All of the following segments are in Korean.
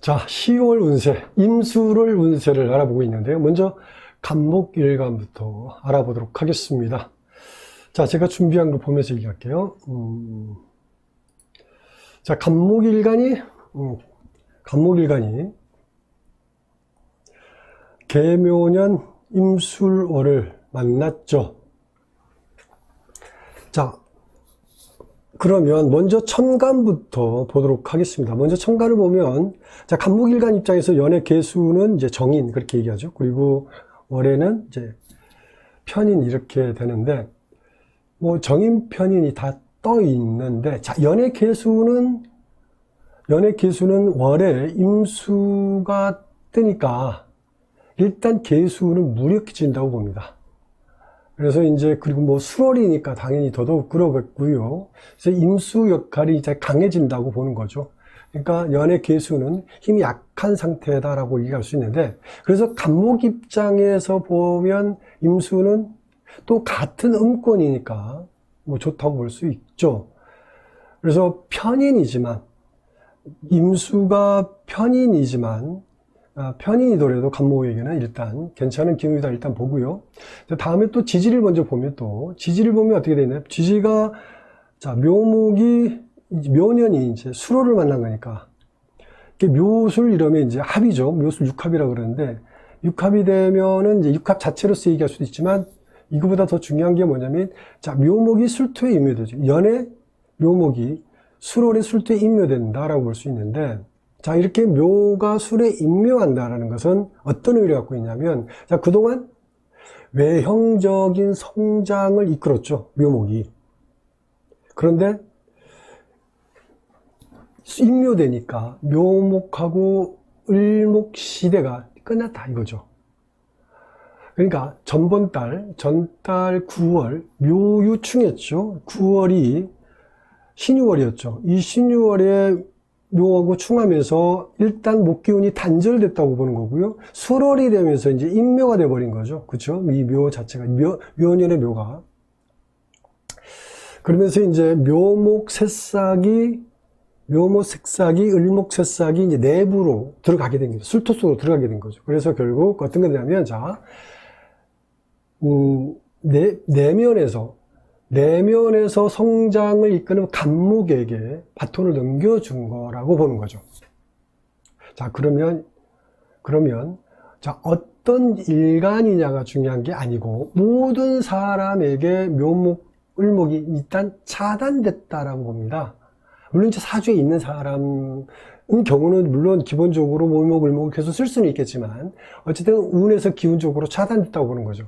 자, 10월 운세, 임술월 운세를 알아보고 있는데요. 먼저 간목일간부터 알아보도록 하겠습니다. 자, 제가 준비한 거 보면서 얘기할게요. 자, 간목일간이 계묘년 임술월을 만났죠. 자, 그러면 먼저 천간부터 보도록 하겠습니다. 먼저 천간을 보면, 자, 간목일간 입장에서 연의 개수는 이제 정인, 그렇게 얘기하죠. 그리고 월에는 이제 편인, 이렇게 되는데, 뭐, 정인, 편인이 다 떠 있는데, 자, 연의 개수는 월에 임수가 뜨니까, 일단 개수는 무력해진다고 봅니다. 그래서 이제, 그리고 뭐 수월이니까 당연히 더더욱 그러겠고요. 그래서 임수 역할이 이제 강해진다고 보는 거죠. 그러니까 연의 개수는 힘이 약한 상태다라고 얘기할 수 있는데, 그래서 간목 입장에서 보면 임수는 또 같은 음권이니까 뭐 좋다고 볼 수 있죠. 그래서 임수가 편인이더라도 간목에게는 일단 괜찮은 기운이다 일단 보고요. 다음에 또 지지를 먼저 보면 지지를 보면 어떻게 되나요? 지지가, 자, 묘목이, 묘년이 이제 수로를 만난 거니까. 묘술 이러면 이제 합이죠. 묘술 육합이라고 그러는데, 육합이 되면은 이제 육합 자체로서 얘기할 수도 있지만, 이거보다 더 중요한 게 뭐냐면, 자, 묘목이 술토에 임묘되죠. 연의 묘목이 수월의 술토에 임묘된다라고 볼 수 있는데, 자, 이렇게 묘가 술에 임묘한다라는 것은 어떤 의미를 갖고 있냐면, 자, 그동안 외형적인 성장을 이끌었죠, 묘목이. 그런데 임묘되니까 묘목하고 을목 시대가 끝났다 이거죠. 그러니까 전달 9월 묘유충했죠. 9월이 신유월이었죠. 이 신유월에 묘하고 충하면서 일단 목기운이 단절됐다고 보는 거고요. 수월이 되면서 이제 임묘가 돼버린 거죠. 그렇죠? 이 묘 자체가, 묘년의 묘가. 그러면서 이제 묘목 새싹이, 을목 새싹이 이제 내부로 들어가게 된 거죠. 술토 속으로 들어가게 된 거죠. 그래서 결국 어떤 게 되냐면, 자, 내면에서 성장을 이끄는 간목에게 바톤을 넘겨준 거라고 보는 거죠. 자, 그러면, 자, 어떤 일간이냐가 중요한 게 아니고, 모든 사람에게 묘목, 을목이 일단 차단됐다라고 봅니다. 물론 이제 사주에 있는 사람은 경우는 물론 기본적으로 묘목, 을목을 계속 쓸 수는 있겠지만, 어쨌든 운에서 기운적으로 차단됐다고 보는 거죠.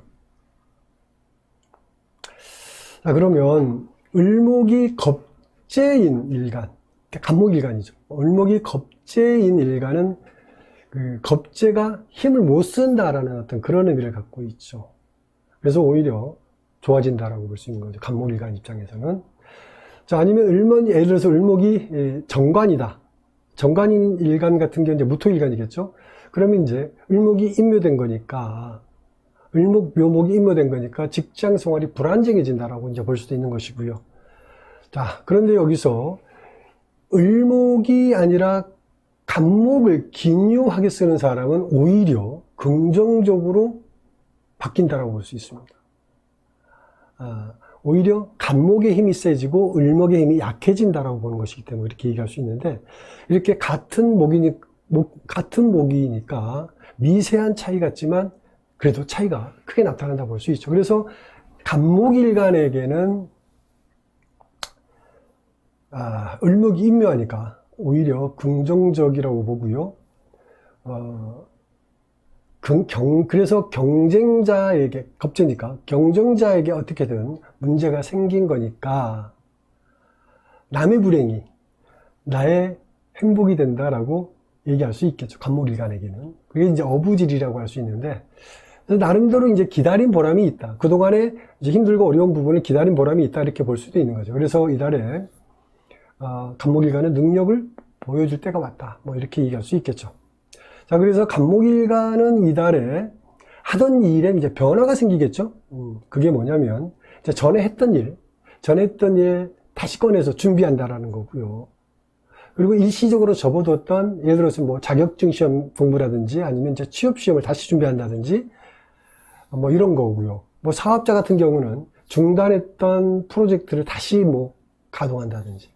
자, 그러면 을목이 겁재인 일간, 간목일간이죠. 을목이 겁재인 일간은 그 겁재가 힘을 못 쓴다라는 어떤 그런 의미를 갖고 있죠. 그래서 오히려 좋아진다라고 볼 수 있는 거죠. 간목일간 입장에서는. 자, 아니면 예를 들어서 을목이 정관이다. 정관인 일간 같은 경우는 이제 무토일간이겠죠. 그러면 이제 을목이 임묘된 거니까, 묘목이 임묘된 거니까 직장 생활이 불안정해진다라고 이제 볼 수도 있는 것이고요. 자, 그런데 여기서 을목이 아니라 간목을 기묘하게 쓰는 사람은 오히려 긍정적으로 바뀐다라고 볼 수 있습니다. 오히려 간목의 힘이 세지고 을목의 힘이 약해진다라고 보는 것이기 때문에 이렇게 얘기할 수 있는데, 이렇게 같은 목이니까 미세한 차이 같지만 그래도 차이가 크게 나타난다 볼 수 있죠. 그래서 간목일간에게는 을목이 임묘하니까 오히려 긍정적이라고 보고요. 그래서 경쟁자에게, 겁재니까 경쟁자에게 어떻게든 문제가 생긴 거니까 남의 불행이 나의 행복이 된다라고 얘기할 수 있겠죠. 간목일간에게는. 그게 이제 어부질이라고 할 수 있는데, 나름대로 이제 기다린 보람이 있다. 그동안에 이제 힘들고 어려운 부분을 기다린 보람이 있다. 이렇게 볼 수도 있는 거죠. 그래서 이달에, 간목일간의 능력을 보여줄 때가 왔다. 뭐 이렇게 얘기할 수 있겠죠. 자, 그래서 간목일간은 이달에 하던 일에 이제 변화가 생기겠죠. 그게 뭐냐면, 이제 전에 했던 일 다시 꺼내서 준비한다라는 거고요. 그리고 일시적으로 접어뒀던, 예를 들어서 뭐 자격증 시험 공부라든지 아니면 이제 취업 시험을 다시 준비한다든지 뭐 이런 거고요. 뭐 사업자 같은 경우는 중단했던 프로젝트를 다시 뭐 가동한다든지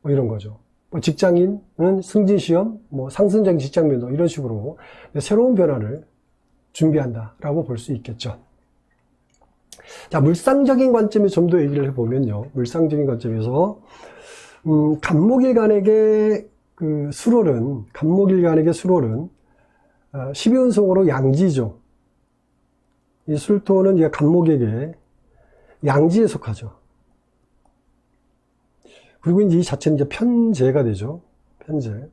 뭐 이런 거죠. 뭐 직장인은 승진 시험, 뭐 상승적인 직장 면도 이런 식으로 새로운 변화를 준비한다라고 볼 수 있겠죠. 자, 물상적인 관점에서 좀 더 얘기를 해보면요. 물상적인 관점에서 간목일간에게 그 수롤은 12운성으로 양지죠. 이 술토는 이제 간목에게 양지에 속하죠. 그리고 이제 이 자체는 이제 편재가 되죠. 편재.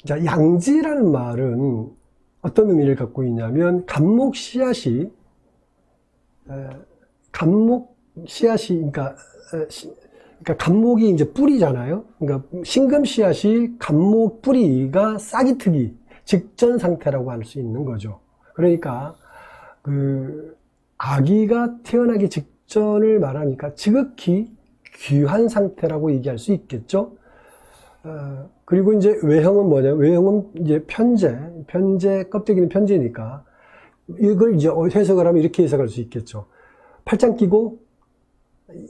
자, 양지라는 말은 어떤 의미를 갖고 있냐면, 간목 씨앗이, 그러니까 간목이 이제 뿌리잖아요. 그러니까 신금 씨앗이 간목 뿌리가 싹이 트기 직전 상태라고 할 수 있는 거죠. 그러니까 그 아기가 태어나기 직전을 말하니까 지극히 귀한 상태라고 얘기할 수 있겠죠. 그리고 이제 외형은 뭐냐? 외형은 이제 편재 껍데기는 편재니까 이걸 이제 해석을 하면 이렇게 해석할 수 있겠죠. 팔짱 끼고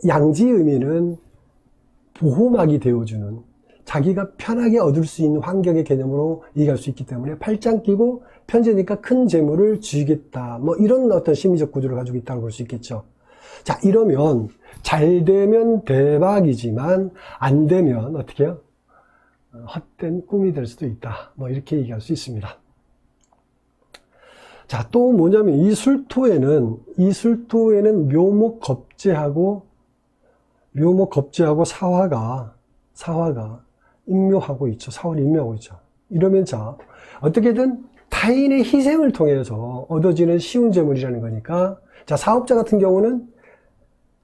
양지의 의미는 보호막이 되어주는, 자기가 편하게 얻을 수 있는 환경의 개념으로 이해할 수 있기 때문에 팔짱 끼고 편재니까 큰 재물을 쥐겠다. 뭐 이런 어떤 심리적 구조를 가지고 있다고 볼 수 있겠죠. 자, 이러면 잘 되면 대박이지만 안 되면 어떻게 해요? 헛된 꿈이 될 수도 있다. 뭐 이렇게 얘기할 수 있습니다. 자, 또 뭐냐면 이 술토에는 묘목 겁재하고 사화가 임묘하고 있죠. 사화를 임묘하고 있죠. 이러면 자, 어떻게든 타인의 희생을 통해서 얻어지는 쉬운 재물이라는 거니까, 자, 사업자 같은 경우는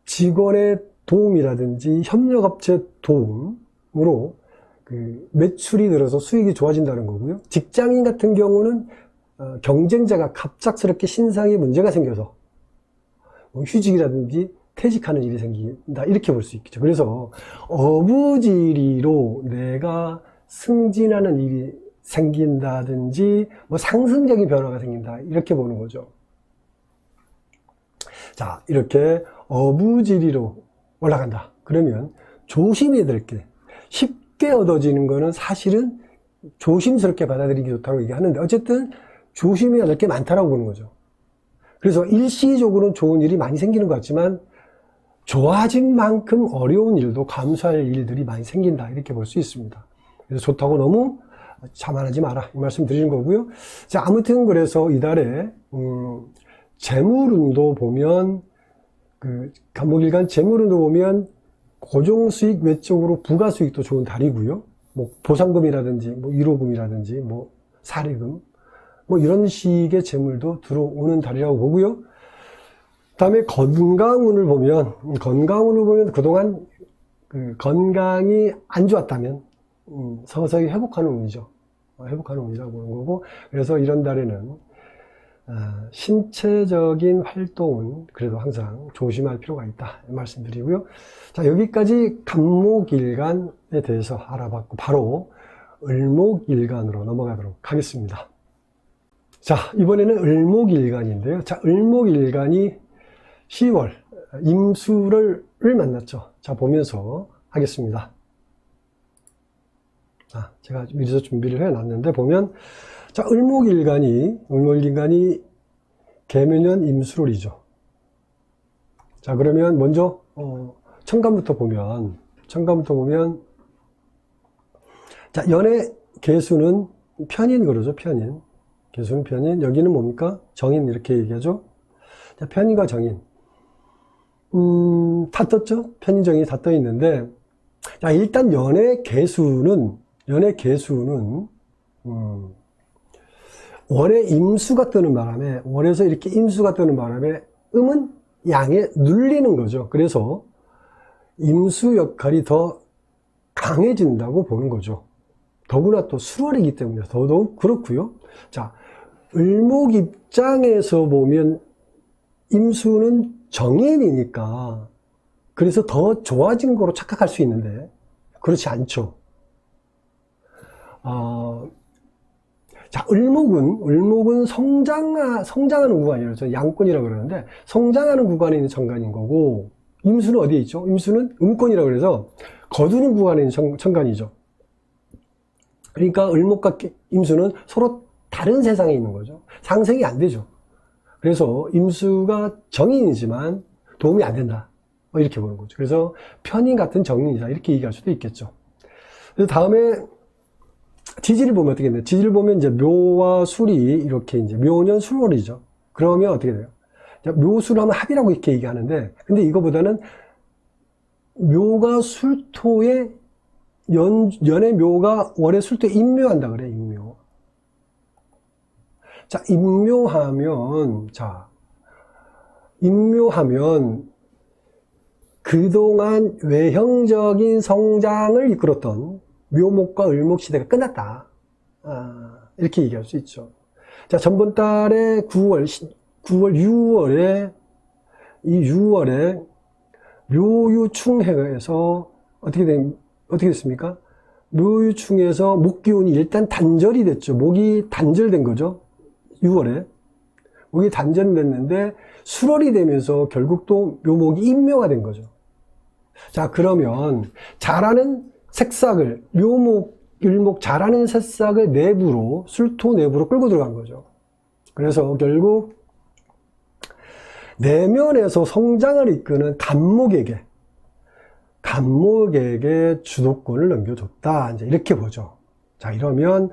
직원의 도움이라든지 협력업체 도움으로 그 매출이 늘어서 수익이 좋아진다는 거고요. 직장인 같은 경우는 경쟁자가 갑작스럽게 신상에 문제가 생겨서 휴직이라든지 퇴직하는 일이 생긴다, 이렇게 볼 수 있겠죠. 그래서 어부지리로 내가 승진하는 일이 생긴다든지 뭐 상승적인 변화가 생긴다, 이렇게 보는 거죠. 자, 이렇게 어부지리로 올라간다. 그러면 조심해야 될 게, 쉽게 얻어지는 거는 사실은 조심스럽게 받아들이기 좋다고 얘기하는데, 어쨌든 조심해야 될 게 많다라고 보는 거죠. 그래서 일시적으로는 좋은 일이 많이 생기는 것 같지만 좋아진 만큼 어려운 일도 감수할 일들이 많이 생긴다, 이렇게 볼 수 있습니다. 그래서 좋다고 너무 자만하지 마라, 이 말씀 드리는 거고요. 자, 아무튼 그래서 이달에 재물운도 보면, 그 간목일간 재물운도 보면 고정수익 외적으로 부가수익도 좋은 달이고요. 뭐 보상금이라든지 뭐 1호금이라든지 뭐 사례금 뭐 이런 식의 재물도 들어오는 달이라고 보고요. 다음에 건강운을 보면 그동안 그 건강이 안 좋았다면 서서히 회복하는 운이죠. 회복하는 운이라고 보는 거고, 그래서 이런 달에는 신체적인 활동은 그래도 항상 조심할 필요가 있다, 이 말씀드리고요. 자, 여기까지 간목일간에 대해서 알아봤고, 바로 을목일간으로 넘어가도록 하겠습니다. 자, 이번에는 을목일간인데요. 자, 을목일간이 10월 임수를 만났죠. 자, 보면서 하겠습니다. 자, 제가 미리서 준비를 해놨는데 보면, 자, 을목일간이 개묘년 임수롤이죠. 자, 그러면 먼저 천간부터 보면 자, 연의 개수는 편인 그러죠. 편인. 개수는 편인. 여기는 뭡니까? 정인, 이렇게 얘기하죠. 자, 편인과 정인. 다 떴죠? 편인, 정인이 다 떠 있는데, 자, 일단 연의 개수는 월에 임수가 뜨는 바람에, 월에서 이렇게 임수가 뜨는 바람에 음은 양에 눌리는 거죠. 그래서 임수 역할이 더 강해진다고 보는 거죠. 더구나 또 수월이기 때문에 더더욱 그렇고요. 자, 을목 입장에서 보면 임수는 정인이니까 그래서 더 좋아진 거로 착각할 수 있는데 그렇지 않죠. 자, 을목은 성장하는 구간이라서 양권이라고 그러는데, 성장하는 구간에 있는 천간인 거고, 임수는 어디에 있죠? 임수는 음권이라고 그래서 거두는 구간에 있는 천간이죠. 그러니까 을목과 임수는 서로 다른 세상에 있는 거죠. 상생이 안 되죠. 그래서 임수가 정인이지만 도움이 안 된다. 이렇게 보는 거죠. 그래서 편인 같은 정인이다. 이렇게 얘기할 수도 있겠죠. 그래서 다음에 지지를 보면 어떻게 돼요? 지지를 보면 이제 묘와 술이 이렇게 이제 묘년 술월이죠. 그러면 어떻게 돼요? 묘술 하면 합이라고 이렇게 얘기하는데, 근데 이거보다는 묘가 술토에 연의 묘가 월의 술토에 임묘한다 그래, 임묘. 자, 임묘하면 그동안 외형적인 성장을 이끌었던 묘목과 을목 시대가 끝났다. 이렇게 얘기할 수 있죠. 자, 전번 달에 6월에 묘유충해에서 어떻게 됐습니까? 묘유충에서 목기운이 일단 단절이 됐죠. 목이 단절된 거죠. 6월에. 목이 단절됐는데 수월이 되면서 결국 또 묘목이 임묘가 된 거죠. 자, 그러면 자라는 색싹을, 묘목, 을목 자라는 새싹을 내부로, 술토 내부로 끌고 들어간 거죠. 그래서 결국 내면에서 성장을 이끄는 간목에게 주도권을 넘겨줬다. 이제 이렇게 보죠. 자, 이러면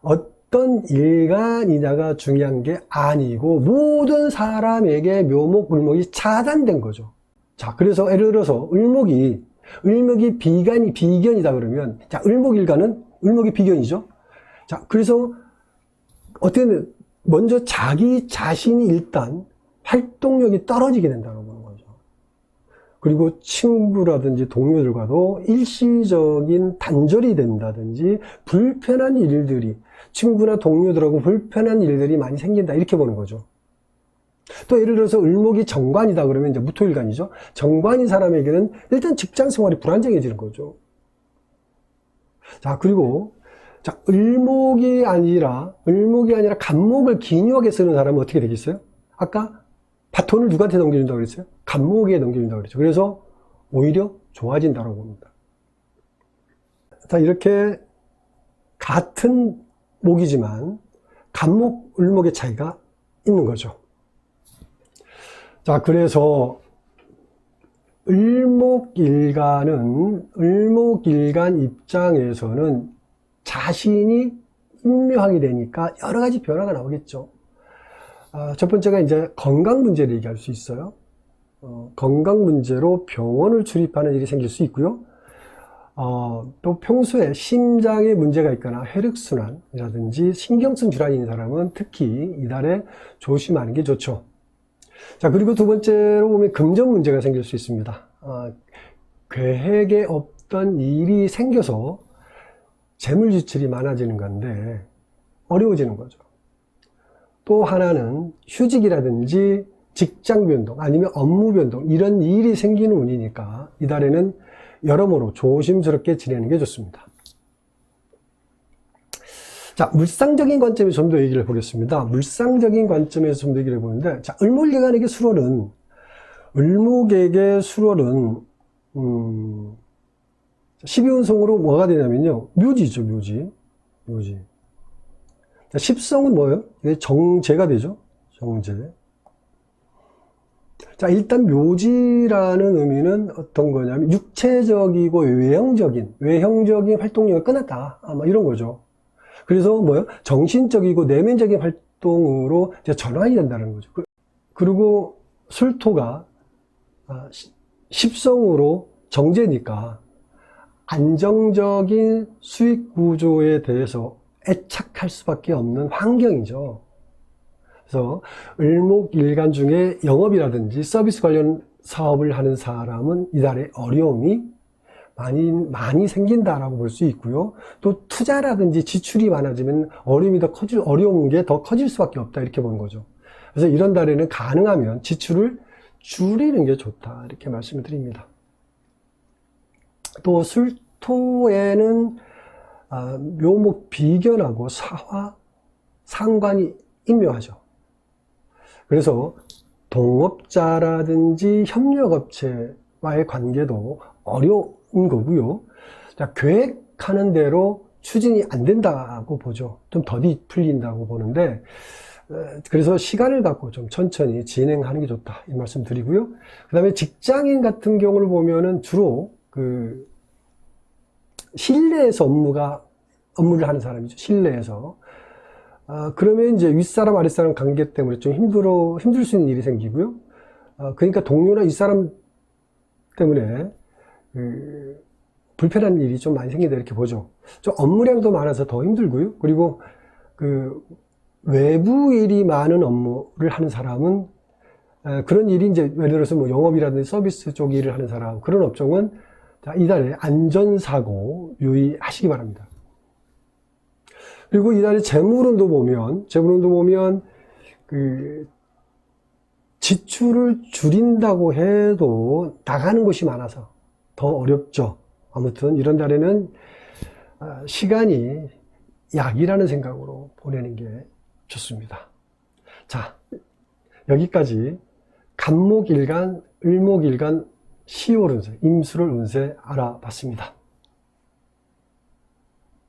어떤 일간이냐가 중요한 게 아니고 모든 사람에게 묘목, 을목이 차단된 거죠. 자, 그래서 예를 들어서 을목이 비견이다 그러면, 자, 을목이 비견이죠. 자, 그래서 어떻게 먼저 자기 자신이 일단 활동력이 떨어지게 된다고 보는 거죠. 그리고 친구라든지 동료들과도 일시적인 단절이 된다든지 불편한 일들이, 친구나 동료들하고 불편한 일들이 많이 생긴다, 이렇게 보는 거죠. 또 예를 들어서 을목이 정관이다 그러면 이제 무토일간이죠. 정관인 사람에게는 일단 직장 생활이 불안정해지는 거죠. 자, 그리고 자, 을목이 아니라 간목을 기묘하게 쓰는 사람은 어떻게 되겠어요? 아까 바톤을 누구한테 넘겨준다고 그랬어요? 간목에게 넘겨준다고 그랬죠. 그래서 오히려 좋아진다고 봅니다. 자, 이렇게 같은 목이지만 간목, 을목의 차이가 있는 거죠. 자, 그래서 을목일간 입장에서는 자신이 임묘하게 되니까 여러 가지 변화가 나오겠죠. 첫 번째가 이제 건강 문제를 얘기할 수 있어요. 건강 문제로 병원을 출입하는 일이 생길 수 있고요. 또 평소에 심장에 문제가 있거나 혈액순환이라든지 신경성 질환이 있는 사람은 특히 이달에 조심하는 게 좋죠. 자, 그리고 두 번째로 보면 금전 문제가 생길 수 있습니다. 계획에 없던 일이 생겨서 재물 지출이 많아지는 건데 어려워지는 거죠. 또 하나는 휴직이라든지 직장 변동 아니면 업무 변동, 이런 일이 생기는 운이니까 이달에는 여러모로 조심스럽게 지내는 게 좋습니다. 자, 물상적인 관점에서 좀 더 얘기를 해보겠습니다. 물상적인 관점에서 좀 더 얘기를 해보는데, 자, 을목일간에게 술월은 12운성으로 뭐가 되냐면요, 묘지죠, 묘지. 자, 10성은 뭐예요? 정제가 되죠, 정제. 자, 일단 묘지라는 의미는 어떤 거냐면 육체적이고 외형적인 활동력이 끝났다, 아마 이런 거죠. 그래서 뭐예요? 정신적이고 내면적인 활동으로 이제 전환이 된다는 거죠. 그리고 술토가 10성으로 정제니까 안정적인 수익 구조에 대해서 애착할 수밖에 없는 환경이죠. 그래서 을목일간 중에 영업이라든지 서비스 관련 사업을 하는 사람은 이달에 어려움이 많이 생긴다라고 볼 수 있고요. 또 투자라든지 지출이 많아지면 어려운 게 더 커질 수밖에 없다, 이렇게 보는 거죠. 그래서 이런 달에는 가능하면 지출을 줄이는 게 좋다, 이렇게 말씀을 드립니다. 또 술토에는 묘목 비견하고 사화, 상관이 인묘하죠. 그래서 동업자라든지 협력업체와의 관계도 어려운 거고요. 자, 계획하는 대로 추진이 안 된다고 보죠. 좀 더디 풀린다고 보는데, 그래서 시간을 갖고 좀 천천히 진행하는 게 좋다, 이 말씀 드리고요. 그 다음에 직장인 같은 경우를 보면은 주로 실내에서 업무를 하는 사람이죠. 실내에서. 그러면 이제 윗사람, 아랫사람 관계 때문에 좀 힘들 수 있는 일이 생기고요. 그러니까 동료나 윗사람 때문에 불편한 일이 좀 많이 생긴다, 이렇게 보죠. 좀 업무량도 많아서 더 힘들고요. 그리고 외부 일이 많은 업무를 하는 사람은, 그런 일이 이제 예를 들어서 뭐 영업이라든지 서비스 쪽 일을 하는 사람, 그런 업종은 이달에 안전사고 유의하시기 바랍니다. 그리고 이달에 재물운도 보면 지출을 줄인다고 해도 나가는 곳이 많아서 더 어렵죠. 아무튼 이런 달에는 시간이 약이라는 생각으로 보내는 게 좋습니다. 자, 여기까지 간목일간, 을목일간 10월 운세, 임술월 운세 알아봤습니다.